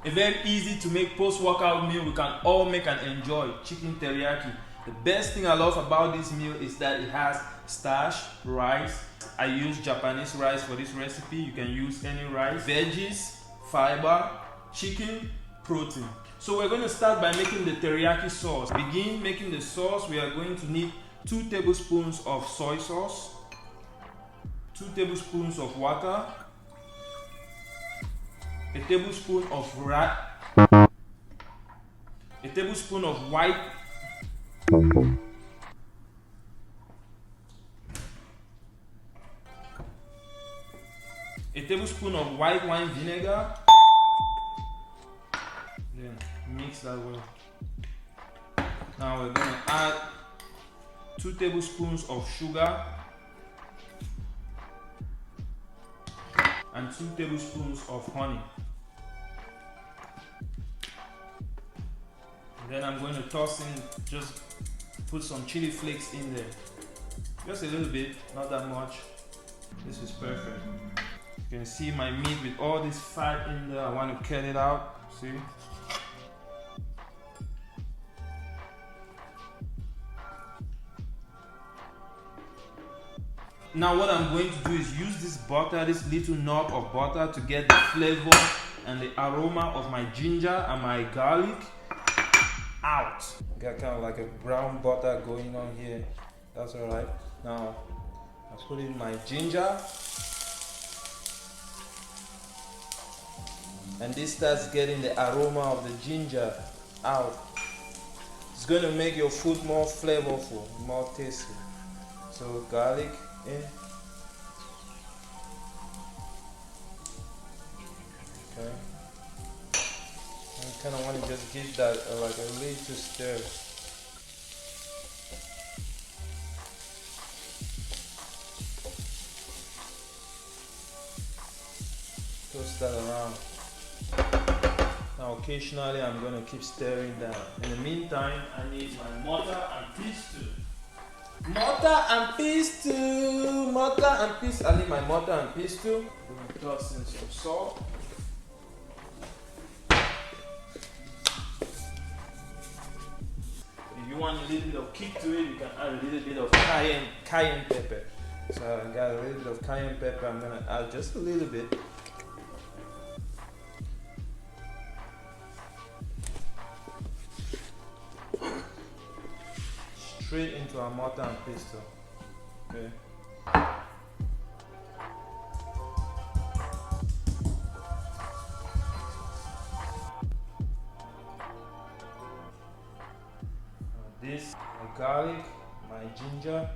A very easy to make post-workout meal we can all make and enjoy, chicken teriyaki. The best thing I love about this meal is that it has starch, rice. I use Japanese rice for this recipe. You can use any rice, veggies, fiber, chicken, protein. So we're going to start by making the teriyaki sauce. To begin making the sauce, we are going to need 2 tablespoons of soy sauce, 2 tablespoons of water, a tablespoon of white wine vinegar. Then mix that well. Now we're going to add 2 tablespoons of sugar and 2 tablespoons of honey. Then I'm going to toss in, just put some chili flakes in there. Just a little bit, not that much. This is perfect. You can see my meat with all this fat in there. I want to cut it out, see? Now what I'm going to do is use this butter, this little knob of butter, to get the flavor and the aroma of my ginger and my garlic out. Got kind of like a brown butter going on here. That's alright. Now I put in my ginger, and this starts getting the aroma of the ginger out. It's going to make your food more flavorful, more tasty. So garlic in. Okay. I kind of want to just give that like a little stir. Toast that around. Now occasionally I'm going to keep stirring that. In the meantime, I need my mortar and pestle. Mortar and pestle! Mortar and pestle. I need my mortar and pestle. I'm going to toss in some salt. If you want a little bit of kick to it, you can add a little bit of cayenne pepper. So I got a little bit of cayenne pepper. I'm going to add just a little bit. Straight into our mortar and pestle. Okay. This, my garlic, my ginger.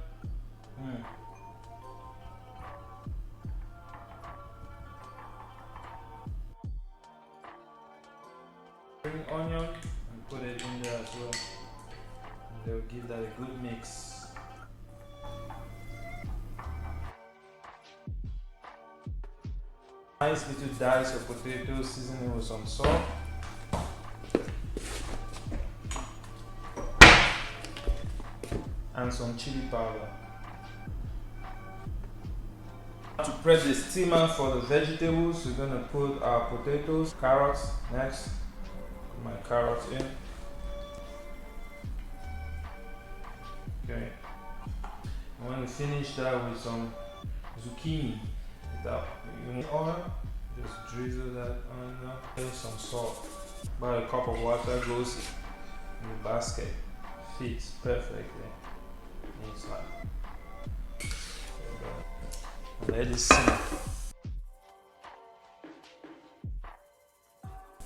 Spring onion and put it in there as well. They'll give that a good mix. Nice little dice of potatoes, seasoning with some salt. And some chili powder. To prep the steamer for the vegetables, we're going to put our potatoes, carrots next. Put my carrots in. Okay. I want to finish that with some zucchini. Without oil, just drizzle that on there. There's some salt. About a cup of water goes in the basket. Fits perfectly inside. Let it simmer.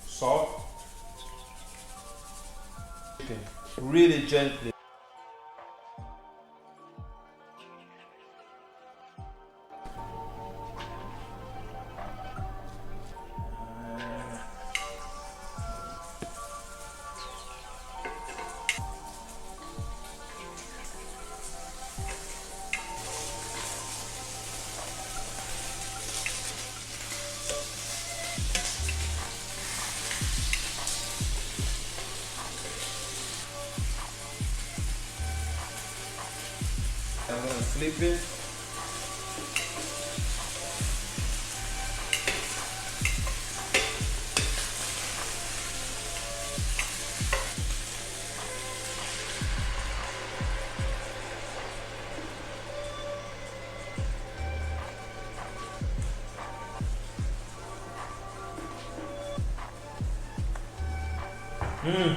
Salt. Really gently. I'm going to flip it. Mm.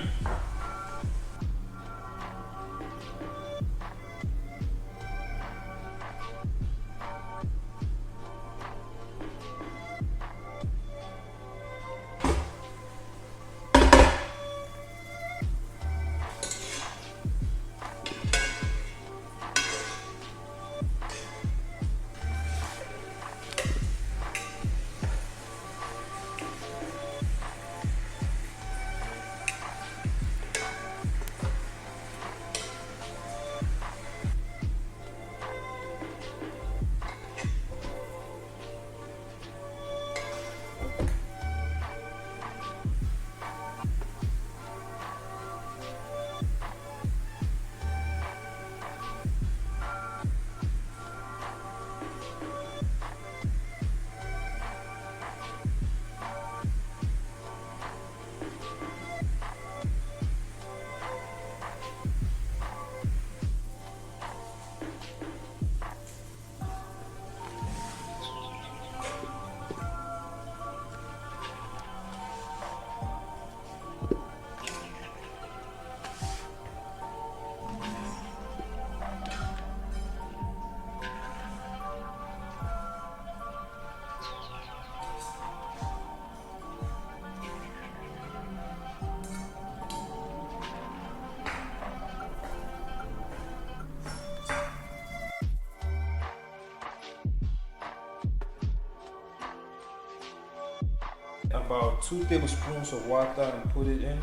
About 2 tablespoons of water and put it in.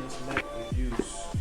Just let it reduce.